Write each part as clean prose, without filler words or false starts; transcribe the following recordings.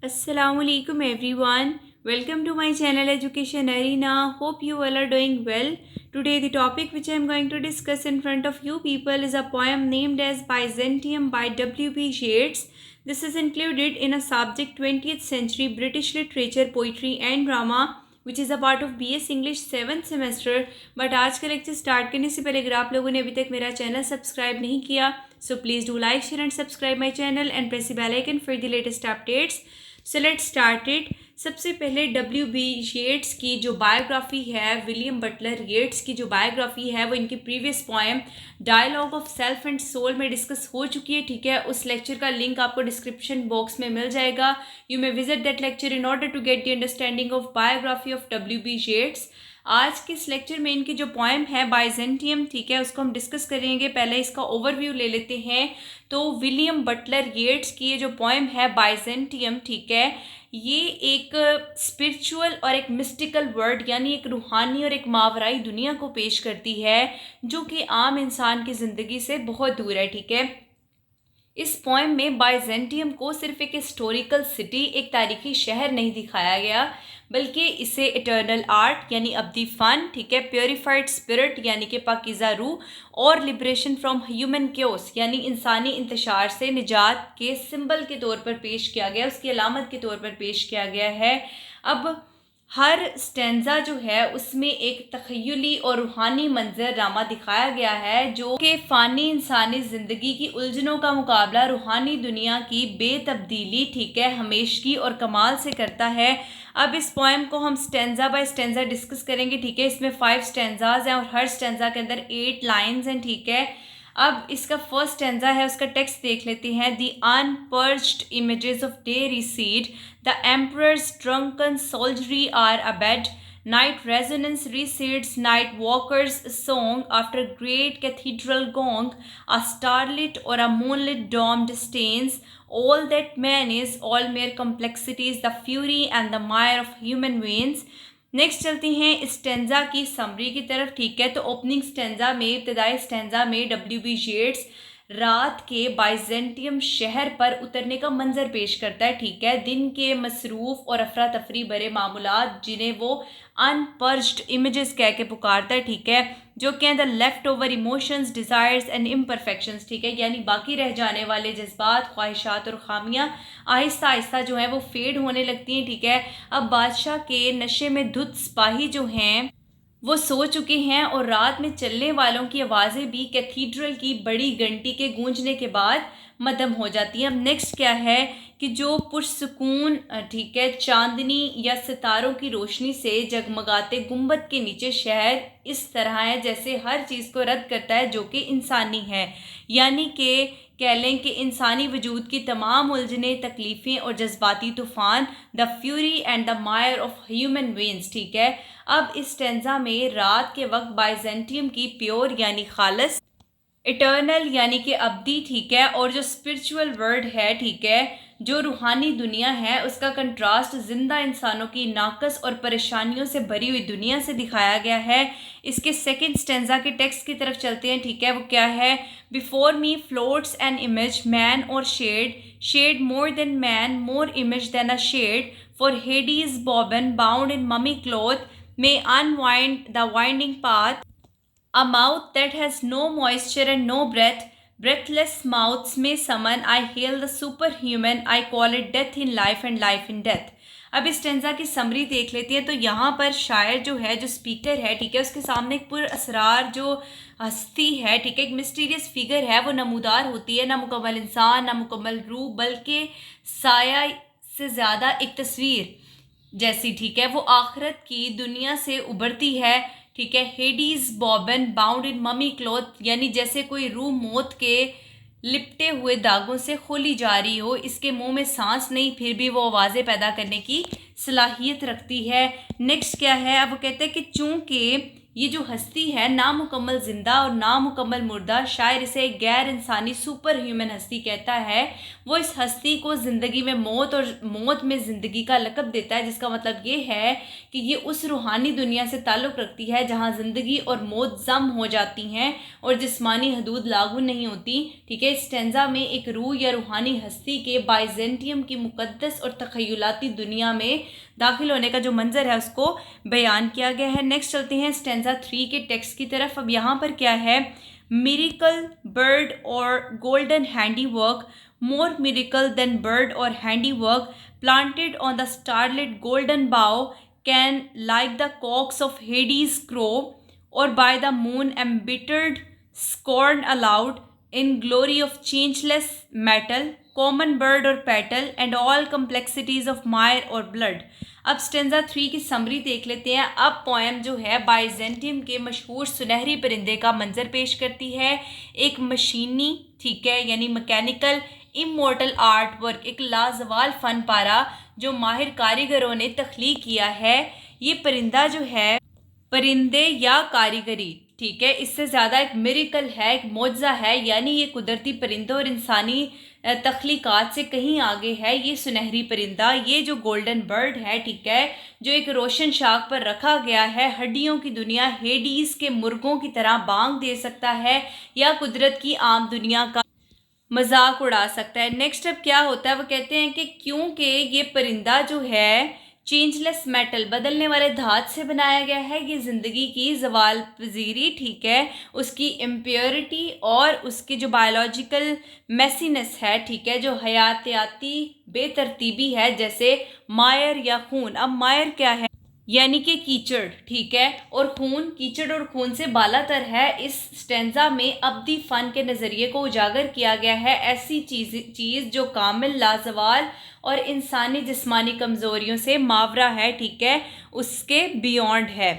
Assalamualaikum everyone. Welcome to my channel Education Arena. Hope you all are doing well. Today the topic which I am going to discuss in front of you people is a poem named as Byzantium by W.B. Yeats. This is included in a subject 20th century British literature, poetry and drama which is a part of BS English 7th semester. But आज का lecture start करने से पहले अगर आप लोगों ने अभी तक मेरा चैनल सब्सक्राइब नहीं किया so please do like, share and subscribe my channel and press the bell icon for the latest updates. So let's start it. सबसे पहले W.B. येट्स की जो बायोग्राफी है, विलियम बटलर येट्स की जो बायोग्राफी है वो इनकी previous poem dialogue of self and soul में डिस्कस हो चुकी है। ठीक है, उस लेक्चर का लिंक आपको डिस्क्रिप्शन बॉक्स में मिल जाएगा। You may visit that lecture in order to get the understanding of biography of W.B. Yeats. आज के इस लेक्चर में इनकी जो पोएम है बाइजेंटियम, ठीक है, उसको हम डिस्कस करेंगे। पहले इसका ओवरव्यू ले लेते हैं। तो विलियम बटलर येट्स की ये जो पोएम है बाइजेंटियम, ठीक है, ये एक स्पिरिचुअल और एक मिस्टिकल वर्ड यानी एक रूहानी और एक मावराई दुनिया को पेश करती है जो कि आम इंसान की ज़िंदगी से बहुत दूर है। ठीक है, इस पोएम में बाइजेंटियम को सिर्फ एक हिस्टोरिकल सिटी, एक तारीखी शहर नहीं दिखाया गया, बल्कि इसे इटर्नल आर्ट यानी अब्दी फ़न, ठीक है, प्योरीफाइड स्पिरिट यानी कि पाकीज़ा रूह और लिबरेशन फ्रॉम ह्यूमन क्योस यानी इंसानी इंतशार से निजात के सिंबल के तौर पर पेश किया गया, उसकी अलामत के तौर पर पेश किया गया है। अब हर स्टेंजा जो है उसमें एक तख़य्युली और रूहानी मंजरनामा दिखाया गया है जो कि फ़ानी इंसानी ज़िंदगी की उलझनों का मुकाबला रूहानी दुनिया की बेतब्दीली, ठीक है, हमेशगी और कमाल से करता है। अब इस पोएम को हम स्टेंजा बाय स्टेंजा डिस्कस करेंगे। ठीक है, इसमें 5 स्टेंजाज हैं और हर स्टेंजा के अंदर 8 लाइन्स हैं। ठीक है, अब इसका फर्स्ट स्टेंजा है, उसका टेक्स्ट देख लेते हैं। The unpurged images of day recede, the emperor's drunken soldiery are abed, night resonance recedes, night walkers song after great cathedral gong, a starlit or a moonlit dome disdains all that man is, all mere complexities, the fury and the mire of human veins। Next चलती हैं stanza की summary की तरफ। ठीक है, तो opening stanza में, इब्तदाई स्टेंजा में W.B. येट्स रात के बाइजेंटियम शहर पर उतरने का मंजर पेश करता है। ठीक है, दिन के मसरूफ़ और अफरा तफरी भरे मामूलात जिन्हें वो अनपर्च्ड इमेजेस कह के पुकारता है। ठीक है, जो कि the left over emotions, desires and imperfections, ठीक है, यानी बाकी रह जाने वाले जज्बात, ख्वाहिशात और खामियां आहिस्ता आहिस्ता जो है वो फेड होने लगती हैं। ठीक है, अब बादशाह के नशे में धुत सिपाही जो हैं वो सो चुके हैं और रात में चलने वालों की आवाज़ें भी कैथीड्रल की बड़ी घंटी के गूंजने के बाद मदम हो जाती हैं। अब नेक्स्ट क्या है कि जो पुरसुकून, ठीक है, चांदनी या सितारों की रोशनी से जगमगाते गुंबद के नीचे शहर इस तरह है जैसे हर चीज़ को रद्द करता है जो कि इंसानी है, यानी कि कह लें कि इंसानी वजूद की तमाम उलझने, तकलीफ़ें और जज्बाती तूफ़ान, the fury and the Mayar of human veins. ठीक है, अब इस स्टेंजा में रात के वक्त बाइजेंटियम की प्योर यानी खालस, इटर्नल यानी कि अब्दी, ठीक है, और जो स्पिरिचुअल वर्ल्ड है, ठीक है, जो रूहानी दुनिया है, उसका कंट्रास्ट जिंदा इंसानों की नाकस और परेशानियों से भरी हुई दुनिया से दिखाया गया है। इसके सेकंड स्टेंजा के टेक्स्ट की तरफ चलते हैं। ठीक है, वो क्या है? Before me floats an image, man or shade, shade more than man, more image than a shade, for Hades' bobbin bound in mummy cloth may unwind the winding path, a mouth that has no moisture and no breath, breathless mouths may summon, I hail the superhuman, I call it death in life and life in death। अब इस stanza की summary देख लेती है। तो यहाँ पर शायर जो है, जो स्पीकर है, ठीक है, उसके सामने एक पुर असरार जो हस्ती है, ठीक है, एक मिस्टीरियस फिगर है, वो नमूदार होती है, ना मुकम्मल इंसान ना मुकम्मल रूह, बल्कि साया से ज़्यादा एक तस्वीर जैसी, ठीक है, वो आखिरत की दुनिया से उभरती है। ठीक है, Hades' bobbin bound in mummy cloth, यानी जैसे कोई रूह मौत के लिपटे हुए दागों से खोली जा रही हो, इसके मुंह में सांस नहीं, फिर भी वो आवाज़ें पैदा करने की सलाहियत रखती है। नेक्स्ट क्या है? अब वो कहते हैं कि चूंकि ये जो हस्ती है नामुकम्मल जिंदा और नामुकम्मल मुर्दा, शायर इसे एक गैर इंसानी सुपर ह्यूमन हस्ती कहता है। वो इस हस्ती को ज़िंदगी में मौत और मौत में ज़िंदगी का लक़ब देता है, जिसका मतलब ये है कि ये उस रूहानी दुनिया से ताल्लुक़ रखती है जहाँ ज़िंदगी और मौत ज़म हो जाती हैं और जिस्मानी हदूद लागू नहीं होती। ठीक है, स्टेंजा में एक रूह या रूहानी हस्ती के बाइजेंटियम की मुक़द्दस और तख़य्युलाती दुनिया में दाखिल होने का जो मंजर है उसको बयान किया गया है। नेक्स्ट चलते हैं स्टेंजा 3 के टेक्स्ट की तरफ। अब यहाँ पर क्या है, miracle bird or golden handiwork, more miracle than bird or handiwork, planted on the starlit golden bough, can like the cocks of Hades crow, or by the moon embittered scorn aloud in glory of changeless metal, common bird or petal, and all complexities of mire or blood। अब stanza 3 की summary देख लेते हैं। अब poem जो है Byzantium के मशहूर सुनहरी परिंदे का मंजर पेश करती है। एक मशीनी, ठीक है, यानी मैकेनिकल इमोर्टल आर्ट वर्क, एक लाजवाल फन पारा जो माहिर कारीगरों ने तख्लीक किया है। ये परिंदा जो है, परिंदे या कारीगरी, ठीक है, इससे ज़्यादा एक मिरेकल है, एक मौजज़ा है, यानी ये कुदरती परिंदों और इंसानी तख्लीकात से कहीं आगे है। ये सुनहरी परिंदा, ये जो गोल्डन बर्ड है, ठीक है, जो एक रोशन शाख पर रखा गया है, हड्डियों की दुनिया हेडीज़ के मुर्गों की तरह बांग दे सकता है या कुदरत की आम दुनिया का मजाक उड़ा सकता है। नेक्स्ट अब क्या होता है, वो कहते हैं कि क्योंकि ये परिंदा जो है चेंजलेस मेटल, बदलने वाले धात से बनाया गया है, ये ज़िंदगी की ज़वाल पजीरी, ठीक है, उसकी इम्प्योरिटी और उसकी जो बायोलॉजिकल मैसीनेस है, ठीक है, जो हयातियाती बेतरतीबी है, जैसे मायर या खून। अब मायर क्या है, यानी कि कीचड़, ठीक है, और खून, कीचड़ और खून से बालातर है। इस स्टेंजा में अब्दी फ़न के नज़रिए को उजागर किया गया है, ऐसी चीज़ जो कामिल, लाजवाल और इंसानी जिस्मानी कमज़ोरियों से मावरा है, ठीक है, उसके बियॉन्ड है।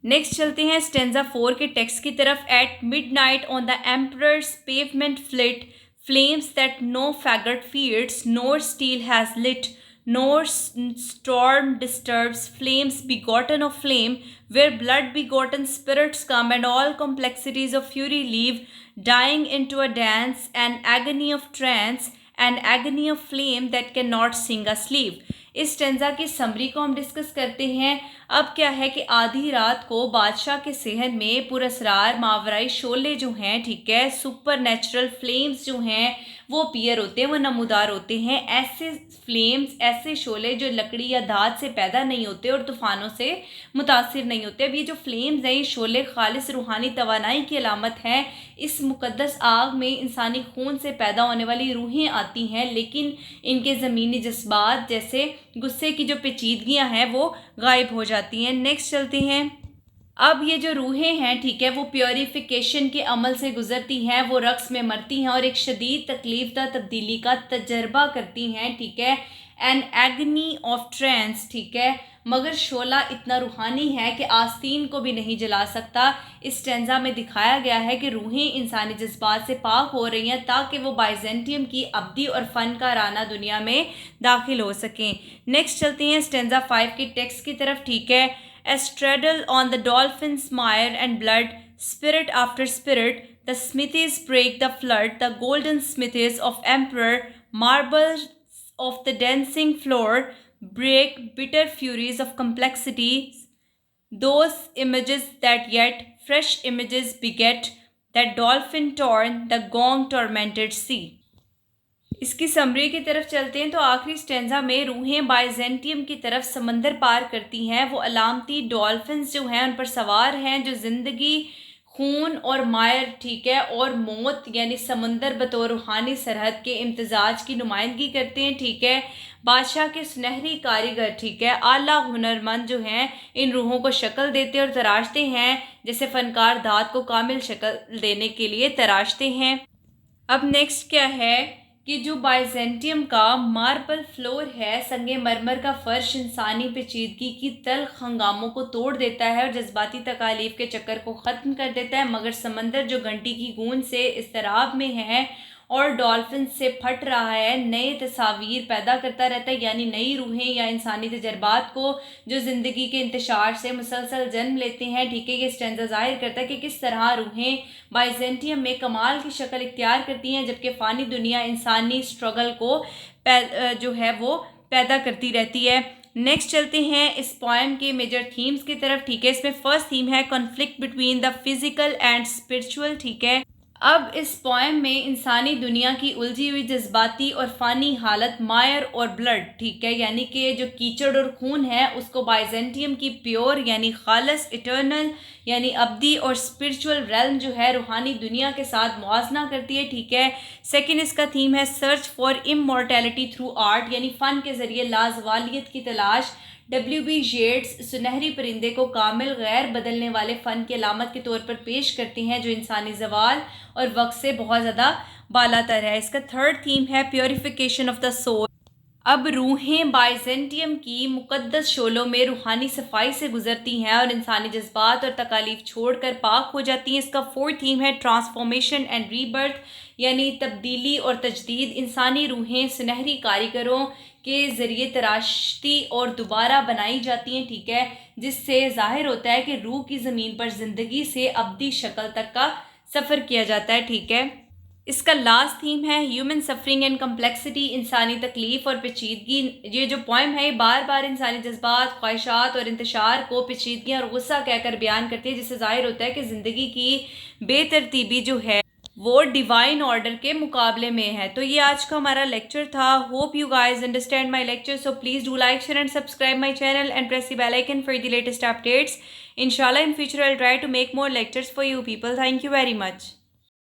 नेक्स्ट चलते हैं स्टेंजा 4 के टेक्स्ट की तरफ। At midnight on the emperor's pavement flit flames that no faggot feeds nor steel has lit, nor storm disturbs flames begotten of flame, where blood begotten spirits come and all complexities of fury leave, dying into a dance, an agony of trance, an agony of flame that cannot sing a sleep। इस stanza की summary को हम discuss करते हैं। अब क्या है कि आधी रात को बादशाह के सहन में पुरस्रार मावराई शोले जो हैं, ठीक है, सुपर नेचुरल फ्लेम्स जो हैं वो अपीयर होते हैं, वो नमूदार होते हैं। ऐसे फ्लेम्स, ऐसे शोले जो लकड़ी या धात से पैदा नहीं होते और तूफ़ानों से मुतासिर नहीं होते। अब ये जो फ्लेम्स हैं, ये शोले खालिस रूहानी तवानाई की अलामत हैं। इस मुक़द्दस आग में इंसानी खून से पैदा होने वाली रूहें आती हैं, लेकिन इनके ज़मीनी जज्बात जैसे गुस्से की जो पेचीदगियाँ हैं वो गायब हो जाती हैं। नेक्स्ट चलते हैं। अब ये जो रूहें हैं, ठीक है, वो प्योरीफिकेशन के अमल से गुजरती हैं, वो रक्स में मरती हैं और एक शदीद तकलीफदा तब्दीली का तजर्बा करती हैं, ठीक है, एन एगनी ऑफ ट्रेंस, ठीक है, मगर शोला इतना रूहानी है कि आस्तीन को भी नहीं जला सकता। इस स्टेंजा में दिखाया गया है कि रूहें इंसानी जज्बात से पाक हो रही हैं ताकि वो बाइजेंटियम की अब्दी और फ़नकाराना दुनिया में दाखिल हो सकें। नेक्स्ट चलते हैं स्टेंजा 5 के टेक्स्ट की तरफ, ठीक है। A straddle on the dolphin's mire and blood, spirit after spirit, the smithies break the flood, the golden smithies of emperor, marbles of the dancing floor, break bitter furies of complexity, those images that yet fresh images beget, that dolphin torn, the gong tormented sea। इसकी summary की तरफ चलते हैं तो आखिरी stanza में रूहें Byzantium की तरफ समंदर पार करती हैं। वो अलामती डॉल्फिन्स जो हैं उन पर सवार हैं, जो ज़िंदगी, खून और मायर, ठीक है, और मौत यानी समंदर बतौर रूहानी सरहद के इम्तजाज की नुमाइंदगी करते हैं, ठीक है। बादशाह के सुनहरी कारीगर, ठीक है, आला हुनरमंद जो हैं इन रूहों को शक्ल देते और तराशते हैं, जैसे फ़नकार धात को कामिल शक्ल देने के लिए तराशते हैं। अब नेक्स्ट क्या है कि जो बाइजेंटियम का मार्बल फ्लोर है, संगे मरमर का फर्श इंसानी पेचीदगी की तल्ख हंगामों को तोड़ देता है और जज्बाती तकालीफ के चक्कर को ख़त्म कर देता है, मगर समंदर जो घंटी की गूंज से इस्तराब में है और डॉल्फिन से फट रहा है, नए तस्वीर पैदा करता रहता है, यानी नई रूहें या इंसानी तजर्बात को जो ज़िंदगी के इंतशार से मुसलसल जन्म लेते हैं। ठीक है, ये स्टैंज़ा ज़ाहिर करता है कि किस तरह रूहें बाइजेंटियम में कमाल की शक्ल इख्तियार करती हैं, जबकि फ़ानी दुनिया इंसानी स्ट्रगल को जो है वो पैदा करती रहती है। नेक्स्ट चलते हैं इस पोएम के मेजर थीम्स की तरफ। ठीक है, इसमें फर्स्ट थीम है conflict between the physical and spiritual. ठीक है, अब इस पोएम में इंसानी दुनिया की उलझी हुई जज्बाती और फ़ानी हालत, मायर और ब्लड, ठीक है, यानी कि जो कीचड़ और खून है उसको बाइजेंटियम की प्योर यानी खालस, इटर्नल यानी अब्दी और स्पिरिचुअल रेल्म जो है रूहानी दुनिया के साथ मुआजना करती है। ठीक है, सेकंड इसका थीम है search for immortality through art, यानी फ़न के ज़रिए लाजवालियत की तलाश। W.B. येट्स सुनहरी परिंदे को कामिल गैर बदलने वाले फ़न की अलामत के तौर पर पेश करती हैं जो इंसानी ज़वाल और वक्त से बहुत ज़्यादा बालातर है। इसका थर्ड थीम है प्योरिफिकेशन ऑफ द सोल। अब रूहें बाइजेंटियम की मुक़द्दस शोलों में रूहानी सफाई से गुजरती हैं और इंसानी जज्बात और तकालीफ छोड़कर पाक हो जाती हैं। इसका फोर्थ थीम है ट्रांसफॉर्मेशन एंड रीबर्थ, यानी तब्दीली और तजदीद। इंसानी रूहें सुनहरी कारीगरों के ज़रिए तराशती और दोबारा बनाई जाती हैं। ठीक है, जिससे ज़ाहिर होता है कि रूह की ज़मीन पर ज़िंदगी से अब्दी शक्ल तक का सफ़र किया जाता है। ठीक है, इसका लास्ट थीम है ह्यूमन सफरिंग एंड कम्प्लेक्सिटी, इंसानी तकलीफ़ और पेचीदगी। ये जो पोएम है बार बार इंसानी जज्बात, ख्वाहिशात और इंतशार को पेचीदगियाँ और गुस्सा कहकर बयान करती है, जिससे ज़ाहिर होता है कि ज़िंदगी की बेतरतीबी जो है वो डिवाइन ऑर्डर के मुकाबले में है। तो ये आज का हमारा लेक्चर था। Hope you guys understand my lecture, so please do like, share and subscribe my channel and press the bell icon for the latest updates. Inshallah in future I'll try to make more lectures for you people. Thank you very much.